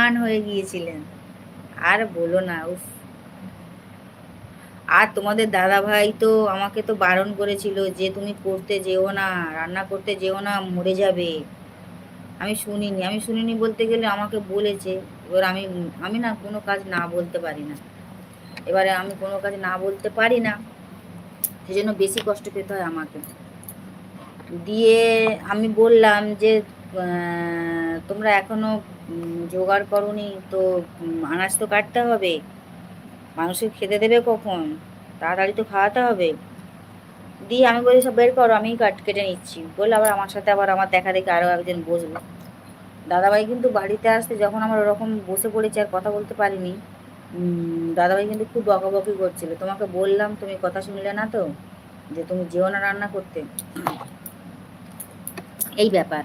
অজ্ঞান হয়ে গিয়েছিলেন। আর বলো না, উফ। আর তোমাদের দাদা ভাই তো আমাকে তো বারণ করেছিল যে তুমি করতে যেও না, রান্না করতে যেও না, মরে যাবে। আমি শুনিনি বলতে গেলে আমাকে বলেছে। এবার আমি আমি না কোনো কাজ না বলতে পারি না। এবারে আমি কোনো কাজ না বলতে পারি না, সেজন্য বেশি কষ্ট পেতে হয় আমাকে। দিয়ে আমি বললাম যে তোমরা এখনো জোগাড় করোনি তো, আনাজ তো কাটতে হবে, মানুষকে খেতে দেবে কখন, তাড়াতাড়ি তো খাওয়াতে হবে। দিয়ে আমি বলি সব বের করো, আমি কেটে নিচ্ছি বলে আবার আমার সাথে আবার আমার দেখা দেখি আরও একজন বসলো। দাদাভাই কিন্তু বাড়িতে আসতে যখন আমার ওরকম বসে পড়েছে আর কথা বলতে পারিনি, দাদাভাই কিন্তু খুব বকাবকি করছিল, তোমাকে বললাম তুমি কথা শুনলে না তো, যে তুমি যেও না রান্না করতে, এই ব্যাপার।